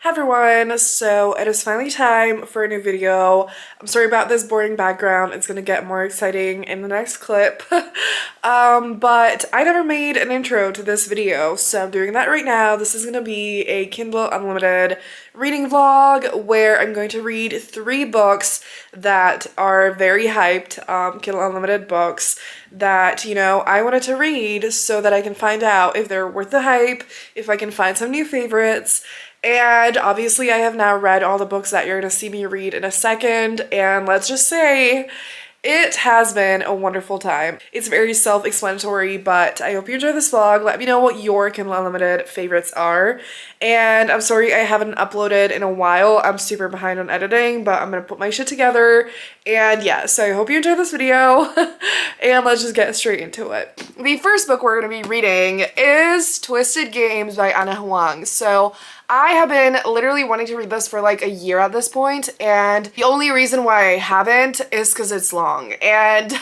Hi everyone, so it is finally time for a new video. I'm sorry about this boring background, it's gonna get more exciting in the next clip. But I never made an intro to this video, so I'm doing that right now. This is gonna be a Kindle Unlimited reading vlog where I'm going to read 3 books that are very hyped, Kindle Unlimited books that, I wanted to read so that I can find out if they're worth the hype, if I can find some new favorites. And obviously I have now read all the books that you're gonna see me read in a second, and let's just say it has been a wonderful time. It's very self-explanatory, but I hope you enjoy this vlog. Let me know what your Kindle Unlimited favorites are. And I'm sorry I haven't uploaded in a while. I'm super behind on editing, but I'm gonna put my shit together. And yeah, so I hope you enjoy this video. And let's just get straight into it. The first book we're gonna be reading is Twisted Games by Ana Huang. So I have been literally wanting to read this for like a year at this point, and the only reason why I haven't is because it's long. And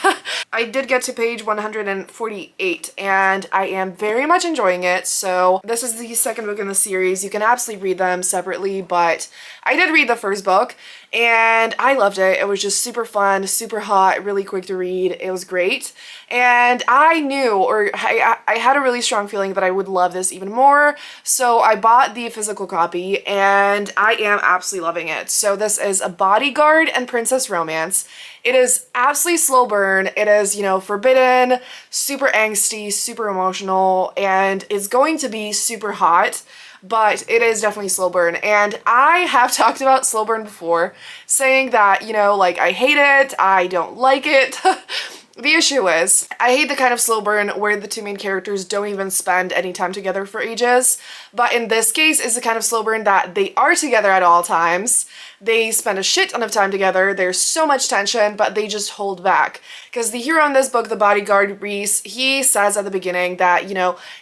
I did get to page 148 and I am very much enjoying it. So this is the second book in the series. You can absolutely read them separately, but I did read the first book and I loved it. It was just super fun, super hot, really quick to read. It was great. And I knew, or I had a really strong feeling that I would love this even more. So I bought the physical copy and I am absolutely loving it. So this is A Bodyguard and Princess Romance. It is absolutely slow burn. It is, forbidden, super angsty, super emotional, and it's going to be super hot. But it is definitely slow burn, and I have talked about slow burn before, saying that, I hate it, I don't like it. The issue is, I hate the kind of slow burn where the two main characters don't even spend any time together for ages, but in this case, it's the kind of slow burn that they are together at all times. They spend a shit ton of time together, there's so much tension, but they just hold back. Because the hero in this book, the bodyguard, Reese, he says at the beginning that,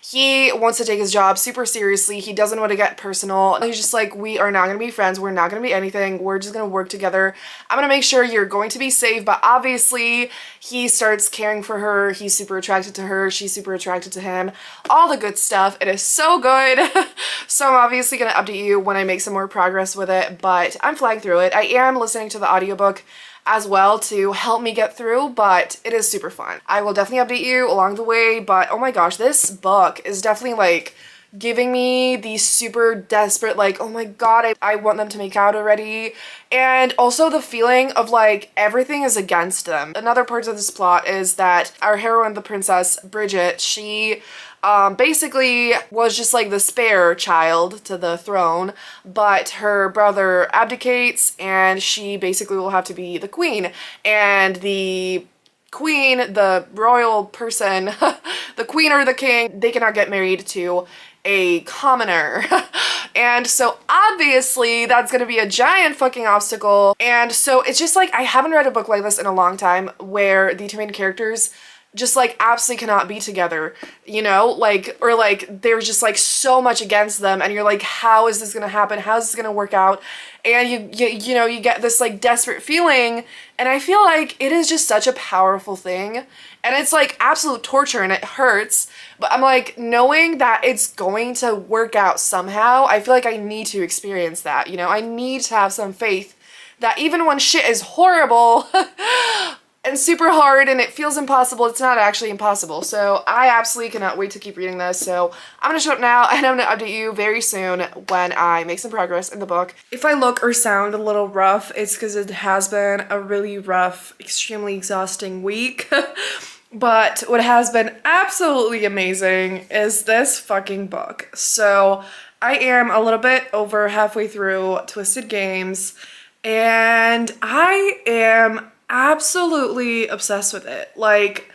he wants to take his job super seriously, he doesn't want to get personal. He's just like, we are not going to be friends, we're not going to be anything, we're just going to work together. I'm going to make sure you're going to be safe, but obviously he starts caring for her, he's super attracted to her, she's super attracted to him, all the good stuff. It is so good. So I'm obviously going to update you when I make some more progress with it, but I'm flying through it. I am listening to the audiobook as well to help me get through, but it is super fun. I will definitely update you along the way, but oh my gosh, this book is definitely like giving me the super desperate, like, oh my god, I want them to make out already. And also the feeling of like everything is against them. Another part of this plot is that our heroine, the princess Bridget, she basically was just like the spare child to the throne, but her brother abdicates and she basically will have to be the queen. And the queen, the royal person, the queen or the king, they cannot get married to a commoner. And so obviously that's gonna be a giant fucking obstacle. And so it's just like, I haven't read a book like this in a long time where the two main characters just like absolutely cannot be together, or like there's just like so much against them and you're like, how is this gonna happen? How's this gonna work out? And you get this like desperate feeling, and I feel like it is just such a powerful thing, and it's like absolute torture and it hurts, but I'm like, knowing that it's going to work out somehow, I feel like I need to experience that, I need to have some faith that even when shit is horrible and super hard and it feels impossible, it's not actually impossible. So I absolutely cannot wait to keep reading this. So I'm gonna shut up now and I'm gonna update you very soon when I make some progress in the book. If I look or sound a little rough, it's because it has been a really rough, extremely exhausting week. But what has been absolutely amazing is this fucking book. So I am a little bit over halfway through Twisted Games and I am absolutely obsessed with it. Like,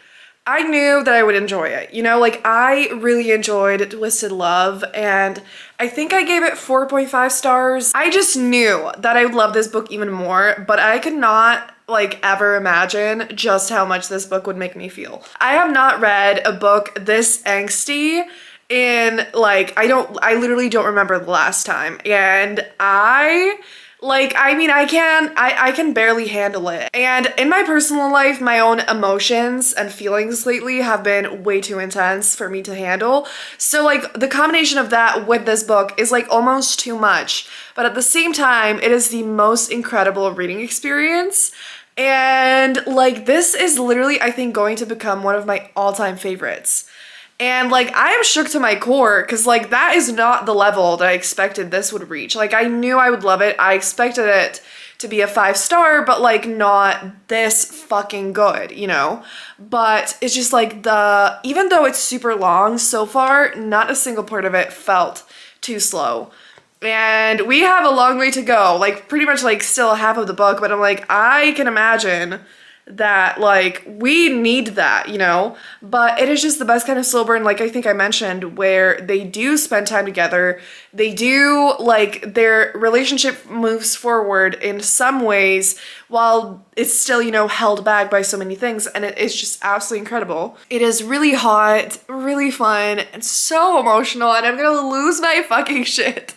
I knew that I would enjoy it, I really enjoyed Twisted Love, and I think I gave it 4.5 stars. I just knew that I would love this book even more, but I could not ever imagine just how much this book would make me feel. I have not read a book this angsty in I literally don't remember the last time, and I Like, I mean, I can barely handle it. And in my personal life, my own emotions and feelings lately have been way too intense for me to handle. So like the combination of that with this book is like almost too much. But at the same time, it is the most incredible reading experience. And like this is literally, I think, going to become one of my all-time favorites. And like I am shook to my core because like that is not the level that I expected this would reach. Like I knew I would love it. I expected it to be a 5-star, but like not this fucking good, you know? But it's just like even though it's super long so far, not a single part of it felt too slow. And we have a long way to go, like pretty much like still half of the book, but I'm like, I can imagine that like we need that, you know? But it is just the best kind of slow burn, like I think I mentioned, where they do spend time together. They do like their relationship moves forward in some ways while it's still, you know, held back by so many things, and it is just absolutely incredible. It is really hot, really fun, and so emotional, and I'm gonna lose my fucking shit.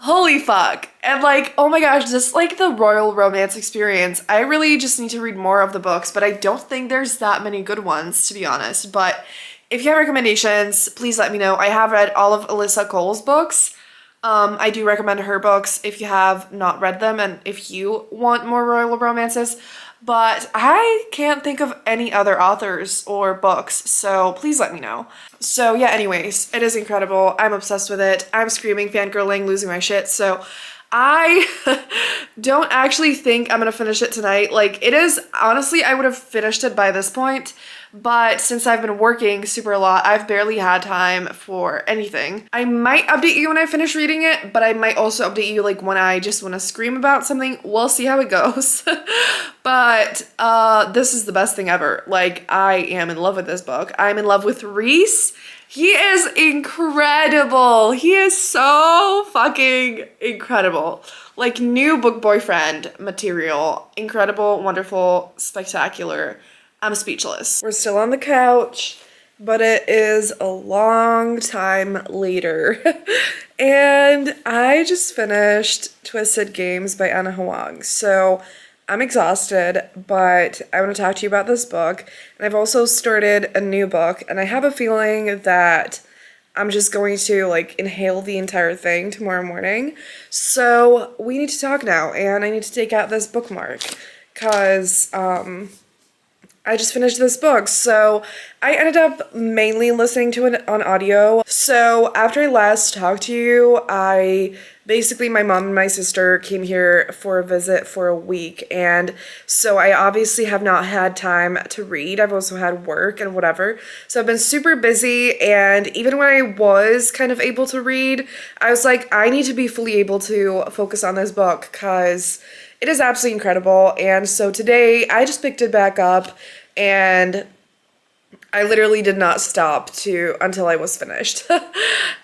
Holy fuck. And like, oh my gosh, just like the royal romance experience. I really just need to read more of the books, but I don't think there's that many good ones, to be honest. But if you have recommendations, please let me know. I have read all of Alyssa Cole's books. I do recommend her books if you have not read them and if you want more royal romances. But I can't think of any other authors or books, so please let me know. So yeah, anyways, it is incredible. I'm obsessed with it. I'm screaming, fangirling, losing my shit. So I don't actually think I'm gonna finish it tonight. Like it is, honestly, I would have finished it by this point, but since I've been working super a lot, I've barely had time for anything. I might update you when I finish reading it, but I might also update you like when I just want to scream about something. We'll see how it goes. But this is the best thing ever. Like I am in love with this book. I'm in love with Reese. He is incredible. He is so fucking incredible. Like new book boyfriend material. Incredible, wonderful, spectacular. I'm speechless. We're still on the couch, but it is a long time later. And I just finished Twisted Games by Anna Huang. So I'm exhausted, but I want to talk to you about this book. And I've also started a new book, and I have a feeling that I'm just going to like inhale the entire thing tomorrow morning. So we need to talk now, and I need to take out this bookmark because I just finished this book. So I ended up mainly listening to it on audio. So after I last talked to you, my mom and my sister came here for a visit for a week, and so I obviously have not had time to read. I've also had work and whatever, so I've been super busy, and even when I was kind of able to read, I was like, I need to be fully able to focus on this book because it is absolutely incredible. And so today I just picked it back up, and I literally did not stop until I was finished.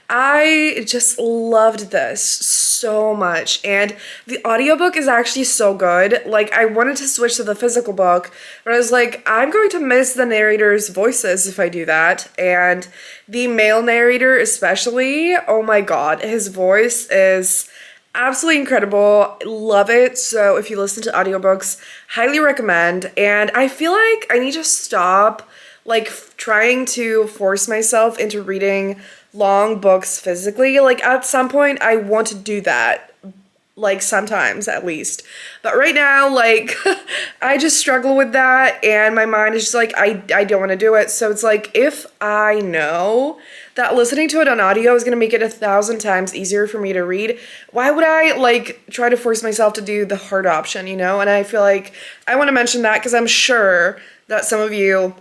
I just loved this so much, and the audiobook is actually so good. Like I wanted to switch to the physical book, but I was like, I'm going to miss the narrator's voices if I do that. And the male narrator especially, oh my god, his voice is absolutely incredible. Love it. So if you listen to audiobooks, highly recommend. And I feel like I need to stop like trying to force myself into reading long books physically. Like at some point I want to do that, like sometimes at least, but right now like I just struggle with that, and my mind is just like I don't want to do it. So it's like, if I know that listening to it on audio is going to make it 1,000 times easier for me to read, why would I like try to force myself to do the hard option, you know? And I feel like I want to mention that because I'm sure that some of you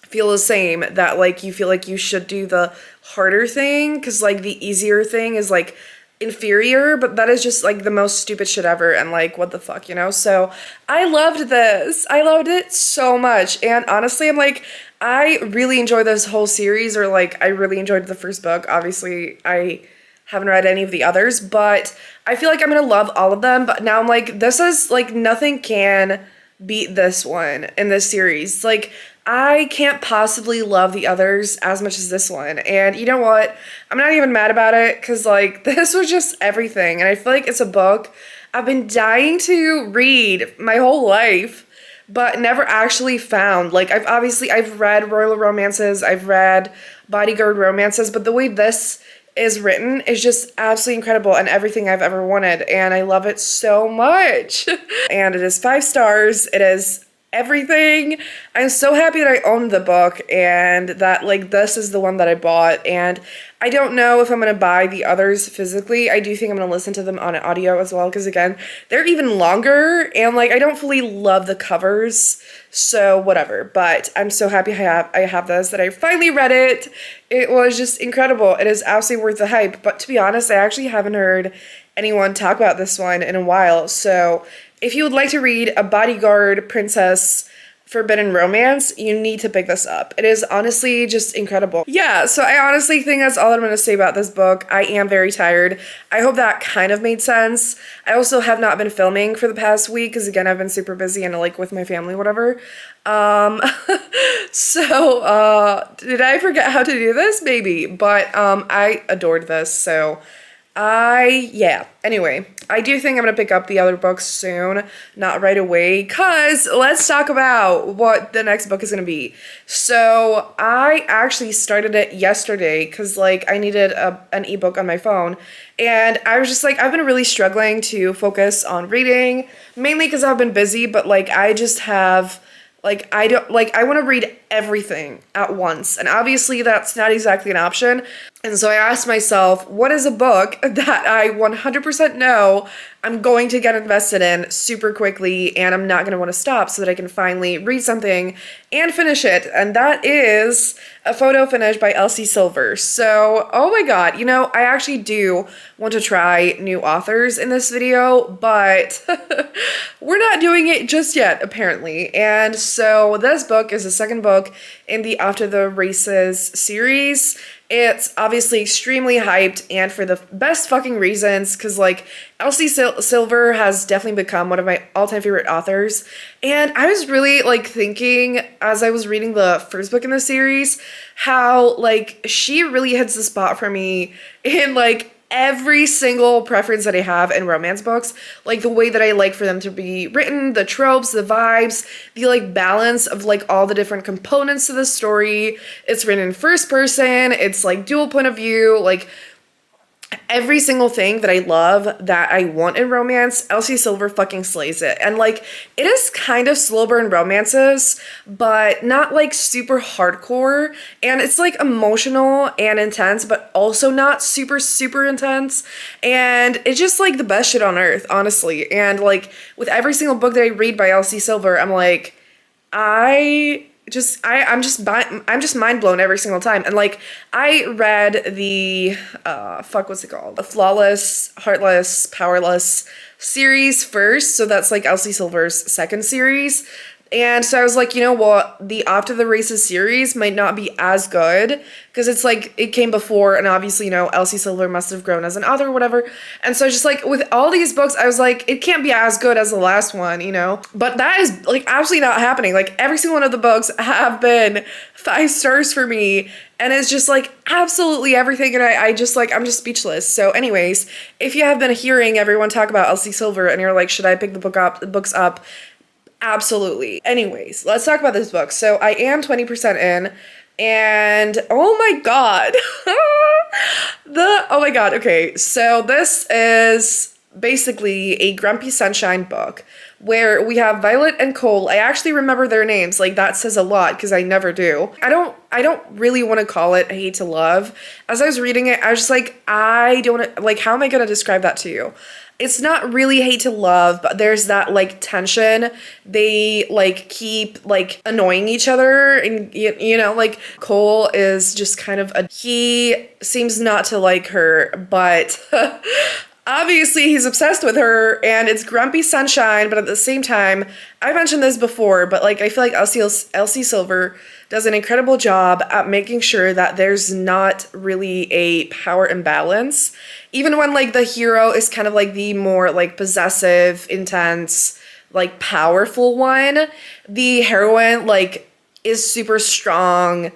feel the same, that like you feel like you should do the harder thing because like the easier thing is like inferior, but that is just like the most stupid shit ever, and like what the fuck, you know? So I loved this. I loved it so much, and honestly I'm like, I really enjoyed this whole series, or like I really enjoyed the first book. Obviously I haven't read any of the others, but I feel like I'm gonna love all of them. But now I'm like, this is like, nothing can beat this one in this series. Like, I can't possibly love the others as much as this one. And you know what? I'm not even mad about it because, like, this was just everything. And I feel like it's a book I've been dying to read my whole life, but never actually found. Like, I've read royal romances, I've read bodyguard romances, but the way this is written is just absolutely incredible and everything I've ever wanted, and I love it so much. And it is 5 stars. It is everything. I'm so happy that I owned the book and that, like, this is the one that I bought. And I don't know if I'm gonna buy the others physically. I do think I'm gonna listen to them on audio as well, because again, they're even longer and, like, I don't fully love the covers, so whatever. But I'm so happy I have this, that I finally read it. It was just incredible. It is absolutely worth the hype. But to be honest, I actually haven't heard anyone talk about this one in a while. So if you would like to read a bodyguard princess forbidden romance, you need to pick this up. It is honestly just incredible. Yeah, so I honestly think that's all I'm going to say about this book. I am very tired. I hope that kind of made sense. I also have not been filming for the past week because, again, I've been super busy and, like, with my family, whatever. Did I forget how to do this? Maybe. But I adored this, so yeah. Anyway, I do think I'm gonna pick up the other books soon, not right away, cause let's talk about what the next book is gonna be. So I actually started it yesterday cause, like, I needed an ebook on my phone, and I was just like, I've been really struggling to focus on reading, mainly cause I've been busy, but, like, I just have, like, I want to read everything at once. And obviously that's not exactly an option. And so I asked myself, what is a book that I 100% know I'm going to get invested in super quickly and I'm not going to want to stop, so that I can finally read something and finish it? And that is A Photo Finish by Elsie Silver. So, oh my god, you know, I actually do want to try new authors in this video, but we're not doing it just yet, apparently. And so this book is the second book in the After the Races series. It's obviously extremely hyped, and for the best fucking reasons, because, like, Elsie Silver has definitely become one of my all-time favorite authors. And I was really, like, thinking as I was reading the first book in the series how, like, she really hits the spot for me in, like, every single preference that I have in romance books. Like, the way that I like for them to be written, the tropes, the vibes, the, like, balance of, like, all the different components to the story. It's written in first person, it's, like, dual point of view, like, every single thing that I love that I want in romance, Elsie Silver fucking slays it. And, like, it is kind of slow burn romances, but not, like, super hardcore. And it's, like, emotional and intense, but also not super, super intense. And it's just, like, the best shit on earth, honestly. And, like, with every single book that I read by Elsie Silver, I'm like, I'm just mind blown every single time. And, like, I read the what's it called? The Flawless, Heartless, Powerless series first. So that's, like, Elsie Silver's second series. And so I was like, you know what, the After the Races series might not be as good because it's like it came before, and obviously, you know, Elsie Silver must have grown as an author or whatever. And so just, like, with all these books, I was like, it can't be as good as the last one, you know? But that is, like, absolutely not happening. Like, every single one of the books have been 5 stars for me, and it's just, like, absolutely everything, and I'm just speechless. So anyways, if you have been hearing everyone talk about Elsie Silver and you're like, should I pick the books up? Absolutely. Anyways, let's talk about this book. So I am 20% in, and oh my god. Oh my god, okay. So this is basically a Grumpy Sunshine book where we have Violet and Cole. I actually remember their names. Like, that says a lot because I never do. I don't really want to call it Hate to Love. As I was reading it, I was just like, I don't, like, how am I going to describe that to you? It's not really hate to love, but there's that, like, tension. They, like, keep, like, annoying each other, and, you know, like, Cole is just kind of he seems not to like her, but obviously he's obsessed with her, and it's Grumpy Sunshine. But at the same time, I mentioned this before, but, like, I feel like Elsie Silver does an incredible job at making sure that there's not really a power imbalance. Even when, like, the hero is kind of, like, the more, like, possessive, intense, like powerful one. The heroine like is super strong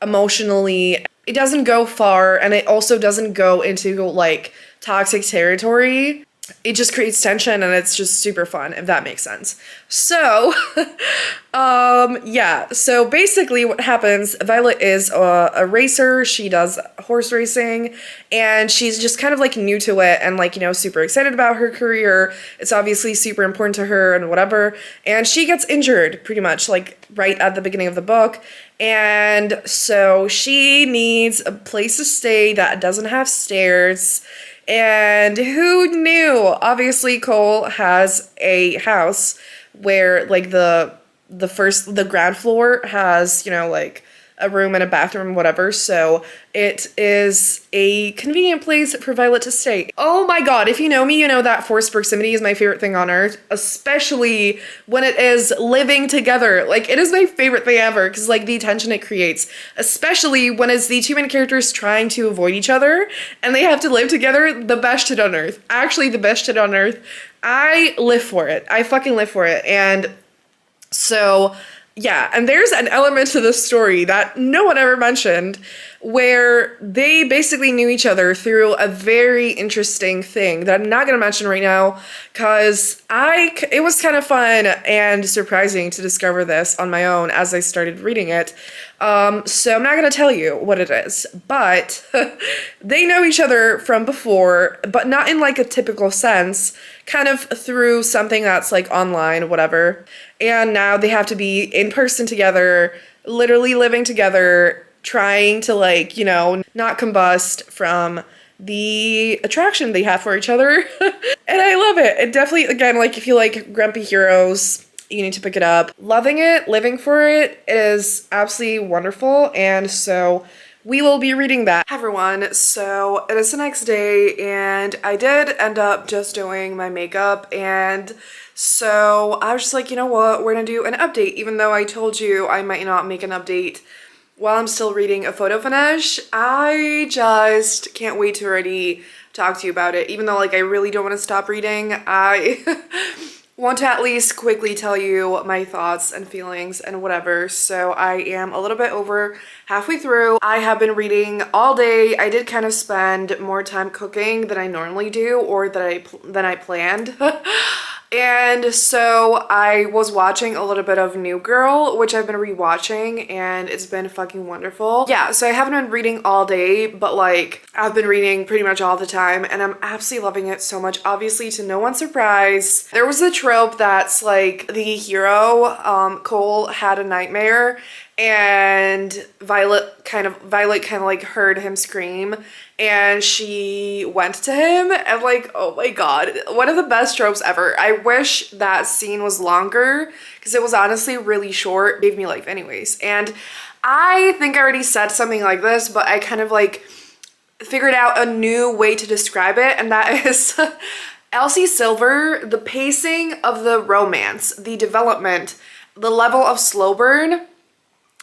emotionally. It doesn't go far, and it also doesn't go into like toxic territory. It just creates tension, and it's just super fun, if that makes sense. So, yeah. So basically what happens, Violet is a racer. She does horse racing, and she's just kind of like new to it and like, you know, super excited about her career. It's obviously super important to her and whatever. And she gets injured pretty much like right at the beginning of the book. And so she needs a place to stay that doesn't have stairs. And who knew? Obviously, Cole has a house where like the ground floor has, you know, like a room and a bathroom, whatever. So it is a convenient place for Violet to stay. Oh my god, if you know me, you know that forced proximity is my favorite thing on earth, especially when it is living together. Like, it is my favorite thing ever, because like the tension it creates, especially when it's the two main characters trying to avoid each other and they have to live together. The best shit on earth. Actually, the best shit on earth. I live for it. I fucking live for it. And so yeah, and there's an element to this story that no one ever mentioned where they basically knew each other through a very interesting thing that I'm not going to mention right now because it was kind of fun and surprising to discover this on my own as I started reading it. So I'm not going to tell you what it is, but they know each other from before, but not in like a typical sense, kind of through something that's like online, whatever. And now they have to be in person together, literally living together, trying to like, you know, not combust from the attraction they have for each other. And I love it. It definitely, again, like if you like grumpy heroes, you need to pick it up. Loving it, living for it. It is absolutely wonderful. And so we will be reading that. Hi everyone, so it is the next day and I did end up just doing my makeup, and so I was just like, you know what, we're gonna do an update, even though I told you I might not make an update while I'm still reading a photo finish. I just can't wait to already talk to you about it, even though like I really don't want to stop reading. I want to at least quickly tell you my thoughts and feelings and whatever. So I am a little bit over halfway through. I have been reading all day. I did kind of spend more time cooking than I normally do, or than I planned. And so I was watching a little bit of New Girl, which I've been rewatching, and it's been fucking wonderful. Yeah, so I haven't been reading all day, but like I've been reading pretty much all the time, and I'm absolutely loving it so much. Obviously, to no one's surprise, there was a trope that's like the hero, Cole, had a nightmare, and Violet kind of like heard him scream, and she went to him, and like, oh my god, one of the best tropes ever. I wish that scene was longer because it was honestly really short. It gave me life anyways. And I think I already said something like this, but I kind of like figured out a new way to describe it, and that is Elsie Silver, the pacing of the romance, the development, the level of slow burn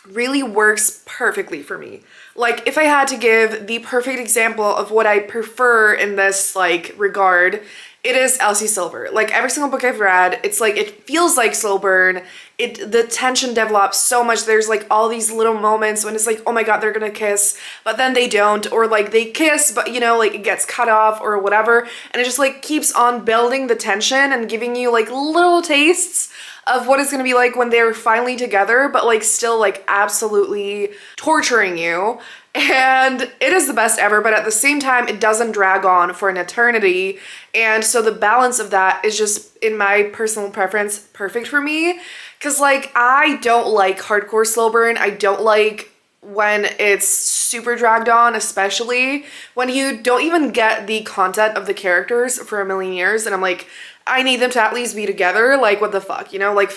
really works perfectly for me. Like, if I had to give the perfect example of what I prefer in this like regard, it is Elsie Silver. Like, every single book I've read, it's like, it feels like slow burn. The tension develops so much. There's like all these little moments when it's like, oh my god, they're gonna kiss, but then they don't, or like they kiss, but you know, like it gets cut off or whatever. And it just like keeps on building the tension and giving you like little tastes of what it's gonna be like when they're finally together, but like still like absolutely torturing you. And it is the best ever, but at the same time, it doesn't drag on for an eternity. And so the balance of that is just, in my personal preference, perfect for me. Cause like, I don't like hardcore slow burn. I don't like when it's super dragged on, especially when you don't even get the content of the characters for a million years. And I'm like, I need them to at least be together. Like, what the fuck, you know, like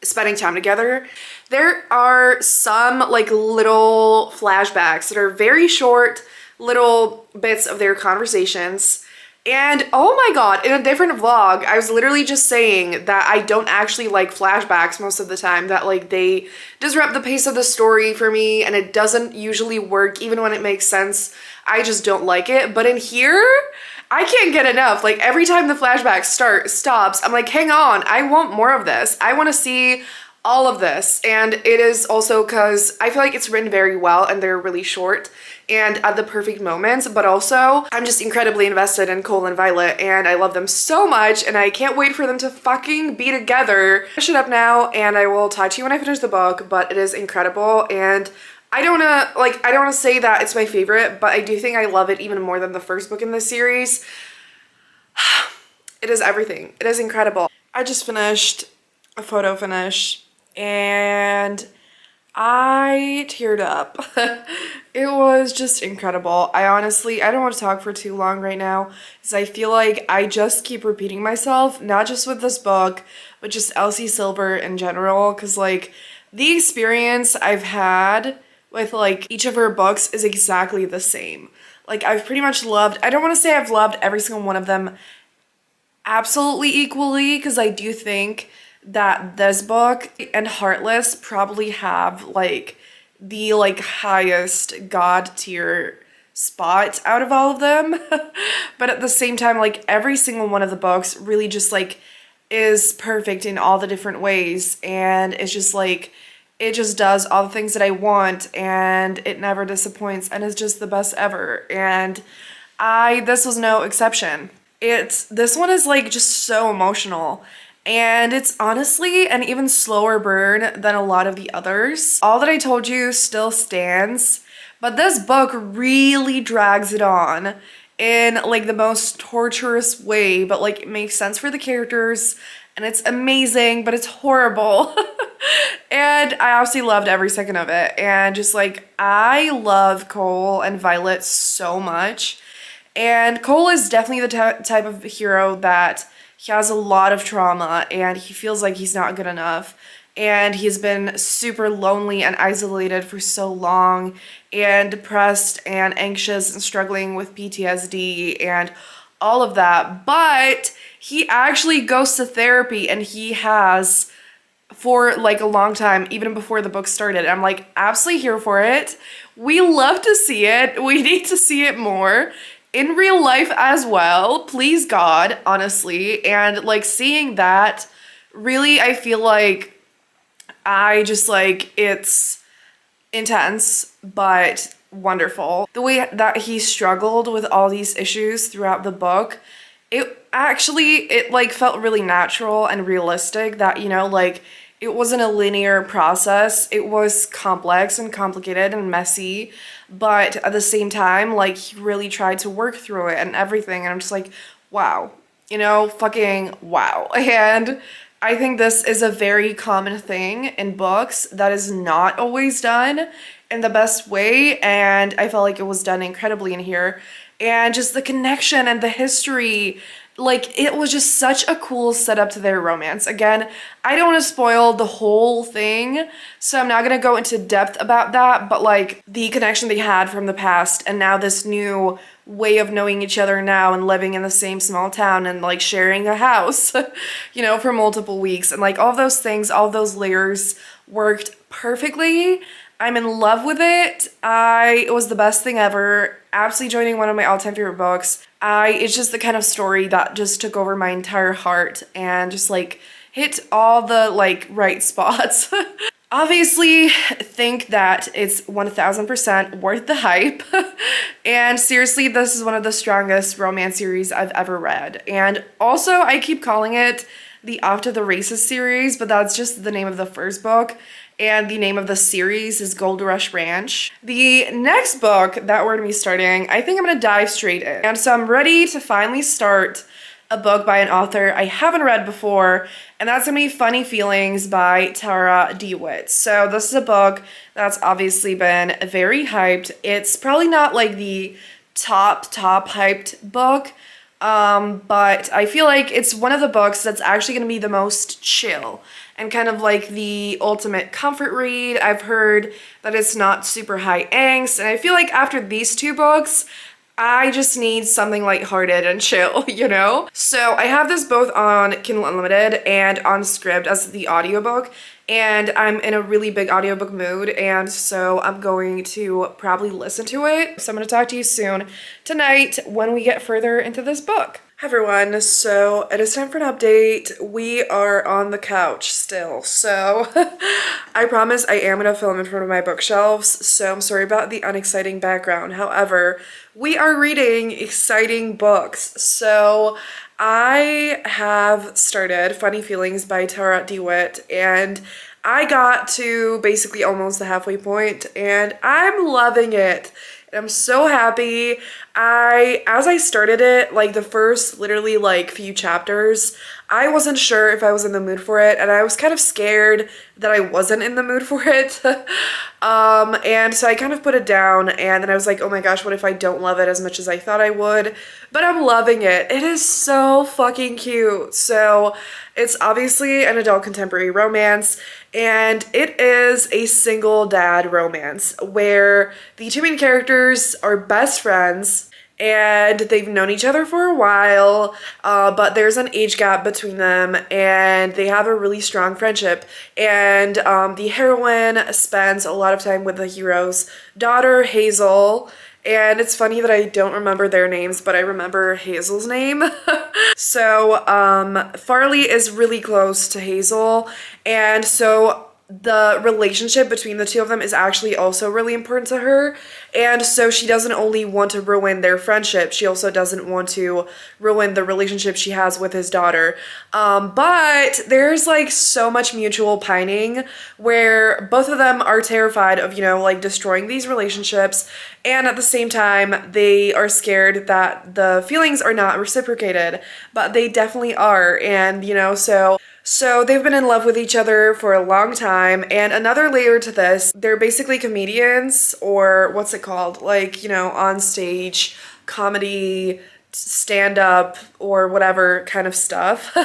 spending time together. There are some like little flashbacks that are very short, little bits of their conversations. And oh my god, in a different vlog, I was literally just saying that I don't actually like flashbacks most of the time, that like they disrupt the pace of the story for me and it doesn't usually work even when it makes sense. I just don't like it. But in here, I can't get enough. Like every time the flashback stops, I'm like, hang on, I want more of this. I want to see all of this. And it is also because I feel like it's written very well and they're really short and at the perfect moments, but also I'm just incredibly invested in Cole and Violet and I love them so much and I can't wait for them to fucking be together. Finish it up now and I will talk to you when I finish the book, but it is incredible and I don't wanna say that it's my favorite, but I do think I love it even more than the first book in this series. It is everything. It is incredible. I just finished a photo finish and I teared up. It was just incredible. I don't want to talk for too long right now because I feel like I just keep repeating myself, not just with this book, but just Elsie Silver in general, because like the experience I've had with like each of her books is exactly the same. Like I've pretty much loved, I don't want to say I've loved every single one of them absolutely equally, because I do think that this book and Heartless probably have like the like highest god tier spot out of all of them. But at the same time, like every single one of the books really just like is perfect in all the different ways and it's just like it just does all the things that I want and it never disappoints and is just the best ever. And this was no exception. This one is like just so emotional and it's honestly an even slower burn than a lot of the others. All that I told you still stands, but this book really drags it on in like the most torturous way, but like it makes sense for the characters and it's amazing, but it's horrible. And I absolutely loved every second of it. And just like, I love Cole and Violet so much. And Cole is definitely the type of hero that he has a lot of trauma and he feels like he's not good enough. And he's been super lonely and isolated for so long and depressed and anxious and struggling with PTSD and all of that. But he actually goes to therapy and he has for like a long time, even before the book started. I'm like absolutely here for it. We love to see it. We need to see it more in real life as well, please God, honestly. And like seeing that, really, I feel like it's intense, but wonderful. The way that he struggled with all these issues throughout the book, it like felt really natural and realistic that, you know, like it wasn't a linear process. It was complex and complicated and messy, but at the same time, like he really tried to work through it and everything. And I'm just like, wow, you know, fucking wow. And I think this is a very common thing in books that is not always done in the best way. And I felt like it was done incredibly in here. And just the connection and the history, like it was just such a cool setup to their romance. Again, I don't want to spoil the whole thing, so I'm not going to go into depth about that, but like the connection they had from the past and now this new way of knowing each other now and living in the same small town and like sharing a house, you know, for multiple weeks and like all those things, all those layers worked perfectly. I'm in love with it. It was the best thing ever. Absolutely joining one of my all-time favorite books. It's just the kind of story that just took over my entire heart and just like hit all the like right spots. Obviously think that it's 1000% worth the hype. And seriously, this is one of the strongest romance series I've ever read. And also I keep calling it the Off to the Races series, but that's just the name of the first book. And the name of the series is Gold Rush Ranch. The next book that we're gonna be starting, I think I'm gonna dive straight in. And so I'm ready to finally start a book by an author I haven't read before, and that's gonna be Funny Feelings by Tara DeWitt. So this is a book that's obviously been very hyped. It's probably not like the top hyped book, but I feel like it's one of the books that's actually gonna be the most chill and kind of like the ultimate comfort read. I've heard that it's not super high angst, and I feel like after these two books, I just need something lighthearted and chill, you know? So I have this both on Kindle Unlimited and on Scribd as the audiobook, and I'm in a really big audiobook mood, and so I'm going to probably listen to it. So I'm gonna talk to you soon tonight when we get further into this book. Hi everyone, so it is time for an update. We are on the couch still, so I promise I am gonna film in front of my bookshelves, so I'm sorry about the unexciting background. However, we are reading exciting books. So I have started Funny Feelings by Tara DeWitt, and I got to basically almost the halfway point and I'm loving it. I'm so happy. As I started it, like the first literally like few chapters, I wasn't sure if I was in the mood for it, and I was kind of scared that I wasn't in the mood for it. And so I kind of put it down, and then I was like, oh my gosh, what if I don't love it as much as I thought I would? But I'm loving it. It is so fucking cute. So it's obviously an adult contemporary romance, and it is a single dad romance where the two main characters are best friends and they've known each other for a while, but there's an age gap between them and they have a really strong friendship. And the heroine spends a lot of time with the hero's daughter, Hazel. And it's funny that I don't remember their names, but I remember Hazel's name. So Farley is really close to Hazel, and so the relationship between the two of them is actually also really important to her. And so she doesn't only want to ruin their friendship, she also doesn't want to ruin the relationship she has with his daughter. But there's like so much mutual pining where both of them are terrified of, you know, like destroying these relationships. And at the same time, they are scared that the feelings are not reciprocated, but they definitely are. And, you know, so they've been in love with each other for a long time. And another layer to this, they're basically comedians, or what's it called? Like, you know, on stage, comedy, stand-up, or whatever kind of stuff.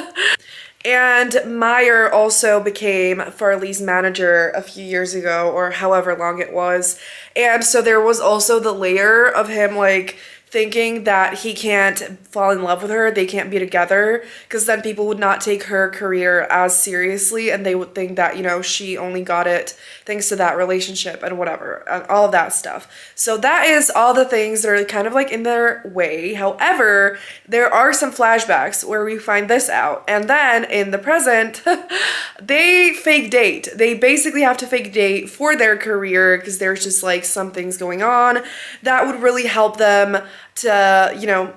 And Meyer also became Farley's manager a few years ago, or however long it was. And so there was also the layer of him like thinking that he can't fall in love with her, they can't be together, because then people would not take her career as seriously and they would think that, you know, she only got it thanks to that relationship and whatever, all of that stuff. So that is all the things that are kind of like in their way. However, there are some flashbacks where we find this out, and then in the present, they fake date. They basically have to fake date for their career because there's just like some things going on that would really help them to, you know,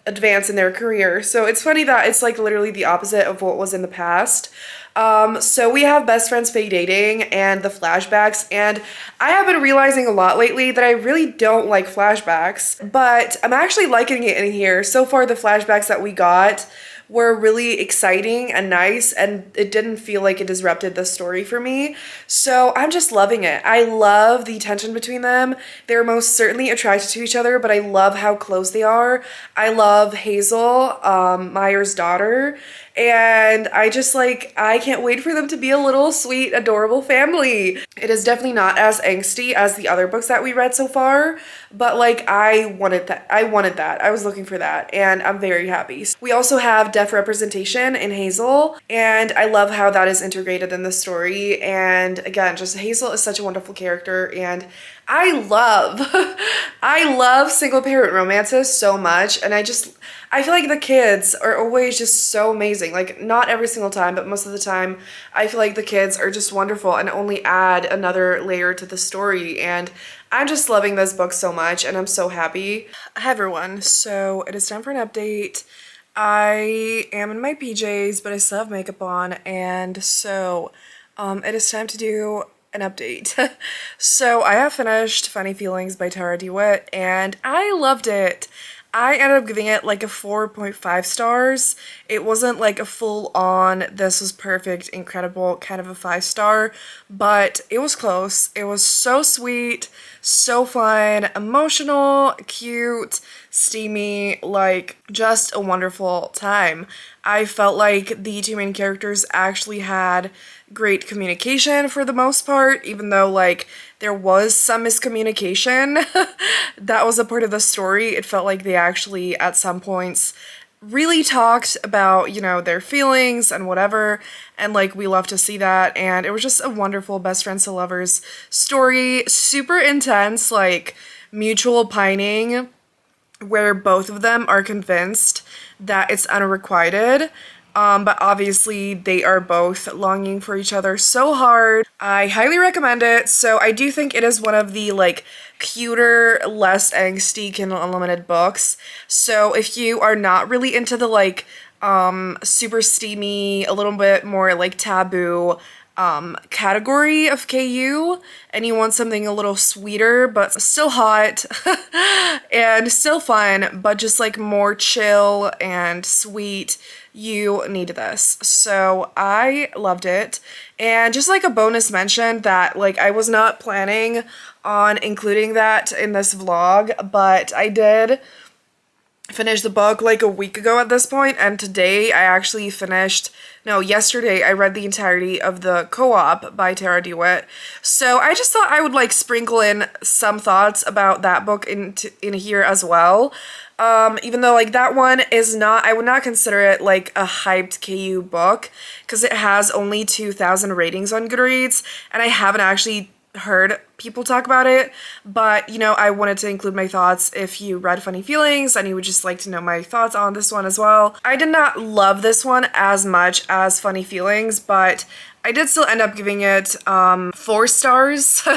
advance in their career. So it's funny that it's like literally the opposite of what was in the past. So we have best friends fake dating and the flashbacks, and I have been realizing a lot lately that I really don't like flashbacks, but I'm actually liking it in here. So far, the flashbacks that we got were really exciting and nice, and it didn't feel like it disrupted the story for me. So I'm just loving it. I love the tension between them. They're most certainly attracted to each other, but I love how close they are. I love Hazel, Meyer's daughter, and I just like, I can't wait for them to be a little sweet, adorable family. It is definitely not as angsty as the other books that we read so far, but like I wanted that. I was looking for that, and I'm very happy. We also have deaf representation in Hazel, and I love how that is integrated in the story. And again, just Hazel is such a wonderful character, and I love I love single parent romances so much, and I feel like the kids are always just so amazing. Like, not every single time, but most of the time, I feel like the kids are just wonderful and only add another layer to the story. And I'm just loving this book so much, and I'm so happy. Hi everyone, so it is time for an update. I am in my PJs, but I still have makeup on, and so it is time to do an update. So I have finished Funny Feelings by Tara DeWitt, and I loved it. I ended up giving it like a 4.5 stars. It wasn't like a full-on, this was perfect, incredible kind of a 5-star, but it was close. It was so sweet, so fun, emotional, cute, steamy, like just a wonderful time. I felt like the two main characters actually had great communication for the most part, even though like there was some miscommunication that was a part of the story. It felt like they actually at some points really talked about, you know, their feelings and whatever, and like we love to see that. And it was just a wonderful best friends to lovers story, super intense, like mutual pining where both of them are convinced that it's unrequited. But obviously they are both longing for each other so hard. I highly recommend it. So I do think it is one of the like cuter, less angsty Kindle Unlimited books. So if you are not really into the like super steamy, a little bit more like taboo category of KU, and you want something a little sweeter but still hot and still fun, but just like more chill and sweet, you need this. So I loved it. And just like a bonus mention that like I was not planning on including that in this vlog, but I did finish the book like a week ago at this point, and today I actually yesterday I read the entirety of the Co-op by Tara DeWitt. So I just thought I would like sprinkle in some thoughts about that book in here as well. Even though like that one is not, I would not consider it like a hyped KU book because it has only 2,000 ratings on Goodreads, and I haven't actually heard people talk about it, but you know, I wanted to include my thoughts if you read Funny Feelings and you would just like to know my thoughts on this one as well. I did not love this one as much as Funny Feelings, but I did still end up giving it 4 stars.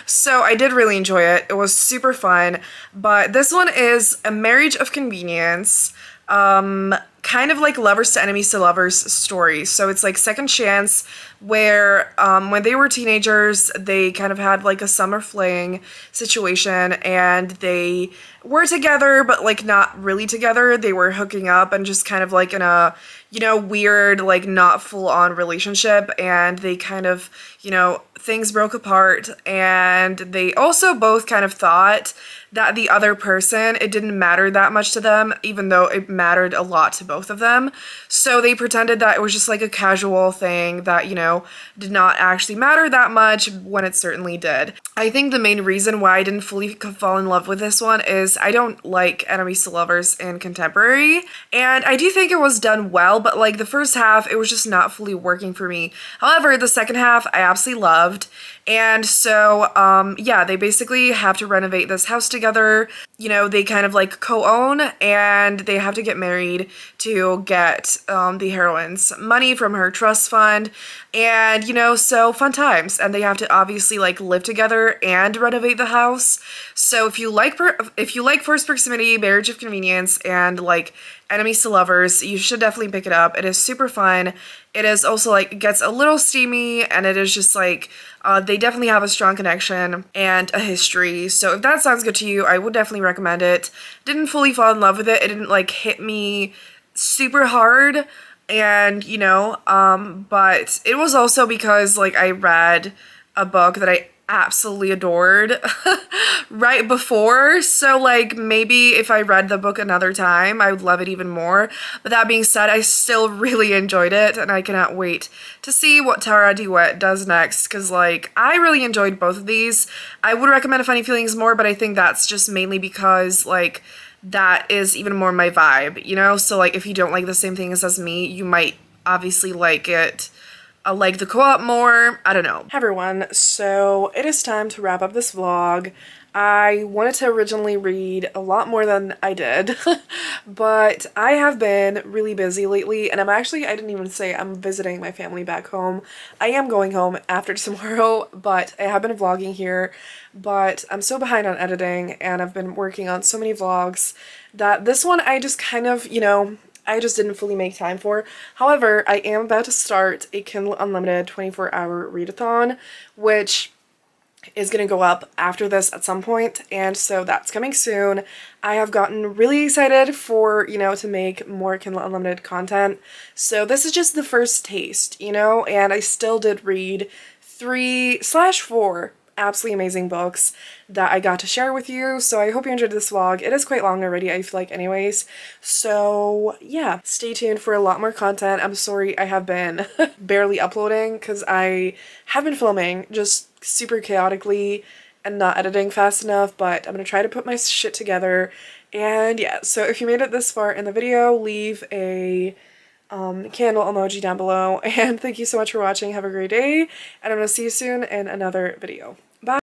So I did really enjoy it. It was super fun, but this one is a marriage of convenience, kind of like lovers to enemies to lovers story. So it's like second chance where when they were teenagers, they kind of had like a summer fling situation and they were together, but like not really together. They were hooking up and just kind of like in a, you know, weird, like not full on relationship. And they kind of, you know, things broke apart, and they also both kind of thought that the other person, it didn't matter that much to them, even though it mattered a lot to both of them. So they pretended that it was just like a casual thing that, you know, did not actually matter that much when it certainly did. I think the main reason why I didn't fully fall in love with this one is I don't like enemies to lovers in contemporary, and I do think it was done well, but like the first half, it was just not fully working for me. However, the second half I absolutely loved. And so, yeah, they basically have to renovate this house together. You know, they kind of like co-own, and they have to get married to get the heroine's money from her trust fund. And, you know, so fun times. And they have to obviously like live together and renovate the house. So if you like Forced Proximity, Marriage of Convenience, and like enemies to lovers, you should definitely pick it up. It is super fun. It is also like, it gets a little steamy, and it is just like, they definitely have a strong connection and a history. So if that sounds good to you, I would definitely recommend it. Didn't fully fall in love with it. It didn't like hit me super hard, and you know, but it was also because like I read a book that I absolutely adored right before, so like maybe if I read the book another time I would love it even more. But that being said, I still really enjoyed it, and I cannot wait to see what Tara DeWitt does next, because like I really enjoyed both of these. I would recommend Funny Feelings more, but I think that's just mainly because like that is even more my vibe, you know? So like if you don't like the same things as me, you might obviously like it, like the Co-op more. I don't know. Hey everyone, so it is time to wrap up this vlog. I wanted to originally read a lot more than I did, but I have been really busy lately, and I didn't even say I'm visiting my family back home. I am going home after tomorrow, but I have been vlogging here, but I'm so behind on editing, and I've been working on so many vlogs that this one I just kind of, you know, I just didn't fully make time for. However, I am about to start a Kindle Unlimited 24-hour readathon, which is going to go up after this at some point, and so that's coming soon. I have gotten really excited for, you know, to make more Kindle Unlimited content. So this is just the first taste, you know, and I still did read 3/4 absolutely amazing books that I got to share with you. So I hope you enjoyed this vlog. It is quite long already, I feel like, anyways. So yeah, stay tuned for a lot more content. I'm sorry I have been barely uploading because I have been filming just super chaotically and not editing fast enough, but I'm gonna try to put my shit together. And yeah, so if you made it this far in the video, leave a candle emoji down below. And thank you so much for watching. Have a great day, and I'm gonna see you soon in another video.